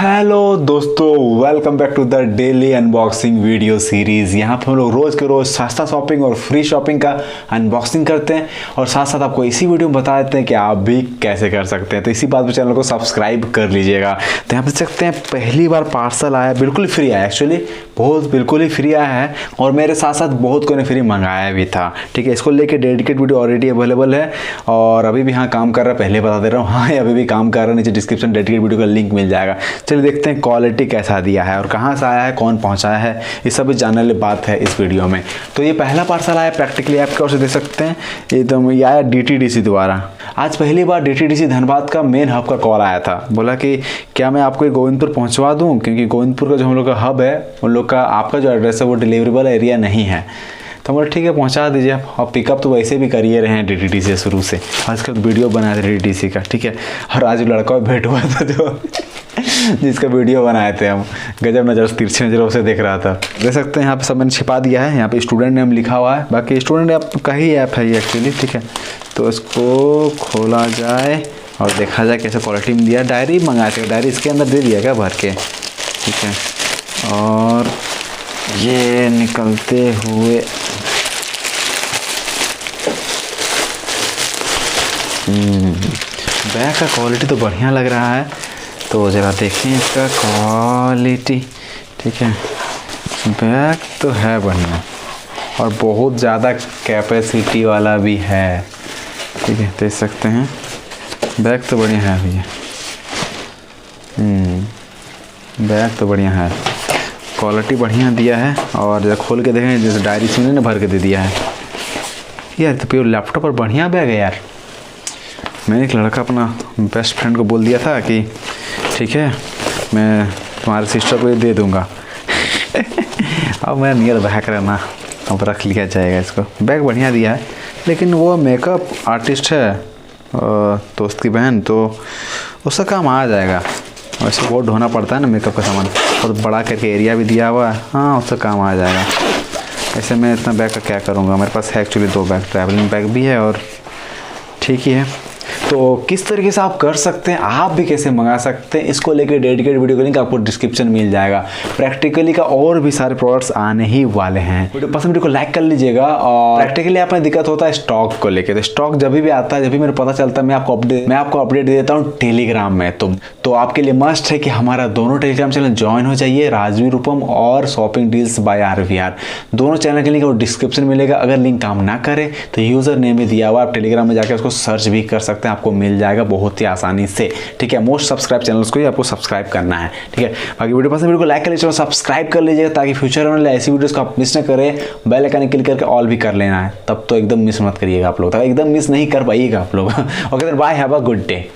Hello दोस्तों, welcome back to the daily unboxing video series. यहाँ पर हम लोग रोज़ के रोज़ सस्ता शॉपिंग और फ्री शॉपिंग का अनबॉक्सिंग करते हैं और साथ साथ आपको इसी वीडियो में बता देते हैं कि आप भी कैसे कर सकते हैं। तो इसी बात पर चैनल को सब्सक्राइब कर लीजिएगा। तो यहाँ पर देख सकते हैं पहली बार पार्सल आया, बिल्कुल फ्री आया, एक्चुअली बिल्कुल ही फ्री आया है और मेरे साथ साथ बहुत कोई ने फ्री मंगाया भी था। ठीक है, इसको लेके डेडिकेट वीडियो ऑलरेडी अवेलेबल है और अभी भी हाँ काम कर रहा है, पहले बता दे रहा हूँ, हाँ अभी भी काम कर रहा है। नीचे डिस्क्रिप्शन डेडिकेट वीडियो का लिंक मिल जाएगा। चलिए देखते हैं क्वालिटी कैसा दिया है और कहाँ से आया है, कौन पहुँचाया है, ये सब जानने वाली बात है इस वीडियो में। तो ये पहला पार्सल आया प्रैक्टिकली ऐप की ओर से, देख सकते हैं एकदम ये आया DTDC द्वारा। आज पहली बार DTDC धनबाद का मेन हब का कॉल आया था। बोला कि क्या मैं आपको गोविंदपुर पहुंचवा दूं, क्योंकि गोविंदपुर का जो हम लोग का हब है उन लोग का आपका जो एड्रेस है वो डिलीवरेबल एरिया नहीं है। तो बोला ठीक है पहुंचा दीजिए आप। पिकअप तो वैसे भी करिए रहे हैं DTDC शुरू से, आजकल वीडियो बनाया था DTDC का। ठीक है, और आज लड़का भेंट हुआ था जो जिसका वीडियो बनाए थे हम, गजब नज़र तिरछी नज़रों से देख रहा था। देख सकते हैं यहाँ पे सब मैंने छिपा दिया है, यहाँ पे स्टूडेंट नेम लिखा हुआ है। बाकी स्टूडेंट ऐप का ही ऐप है ये एक्चुअली। ठीक है, तो इसको खोला जाए और देखा जाए कैसे क्वालिटी में दिया। डायरी मंगाए थे, डायरी इसके अंदर दे दिया क्या भर के। ठीक है, और ये निकलते हुए बैग का क्वालिटी तो बढ़िया लग रहा है, तो ज़रा देखें इसका क्वालिटी। ठीक है, बैग तो है बढ़िया और बहुत ज़्यादा कैपेसिटी वाला भी है। ठीक है, देख सकते हैं बैग तो बढ़िया है भैया। बैग तो बढ़िया है, क्वालिटी बढ़िया दिया है। और जब खोल के देखें जैसे डायरी से ने भर के दे दिया है यार। तो प्योर लैपटॉप पर बढ़िया बैग है यार। मैंने एक लड़का अपना बेस्ट फ्रेंड को बोल दिया था कि ठीक है मैं तुम्हारे सिस्टर को ये दे दूँगा अब मैं नियर बैग रहना, अब रख लिया जाएगा इसको। बैग बढ़िया दिया है, लेकिन वो मेकअप आर्टिस्ट है दोस्त की बहन, तो उसका काम आ जाएगा। वैसे बहुत ढोना पड़ता है ना मेकअप का सामान, बहुत बड़ा करके एरिया भी दिया हुआ है। हाँ उसका काम आ जाएगा। ऐसे मैं इतना बैग का क्या करूँगा, मेरे पास है एक्चुअली 2 बैग, ट्रैवलिंग बैग भी है और ठीक ही है। तो किस तरीके से आप कर सकते हैं, आप भी कैसे मंगा सकते हैं, इसको लेकर डेडिकेट वीडियो का लिंक आपको डिस्क्रिप्शन मिल जाएगा। प्रैक्टिकली का और भी सारे प्रोडक्ट्स आने ही वाले हैं। वीडियो पसंद वीडियो को लाइक कर लीजिएगा। और प्रैक्टिकली आपने दिक्कत होता है स्टॉक को लेकर, तो स्टॉक जब भी आता है, जब भी मेरे पता चलता है, मैं आपको अपडेट दे देता हूँ टेलीग्राम में। तो आपके लिए मस्ट है कि हमारा दोनों टेलीग्राम चैनल ज्वाइन हो जाइए, राजवीर रूपम और शॉपिंग डील्स बाय RvR। दोनों चैनल के लिंक डिस्क्रिप्शन मिलेगा। अगर लिंक काम ना करे तो यूजर नेम में दिया हुआ, आप टेलीग्राम में जाकर उसको सर्च भी कर सकते हैं, आपको मिल जाएगा बहुत ही आसानी से। ठीक है, मोस्ट सब्सक्राइब चैनल्स को ही आपको सब्सक्राइब करना है। ठीक है, बाकी वीडियो पसंद वीडियो को लाइक कर लीजिए, सब्सक्राइब कर लीजिएगा ताकि फ्यूचर में ऐसी वीडियोस को आप मिस न करें। बेल आइकन क्लिक करके ऑल भी कर लेना है, तब तो एकदम मिस मत करिएगा आप लोग, एकदम मिस नहीं कर पाइएगा आप लोग। Okay, bye, have a good day.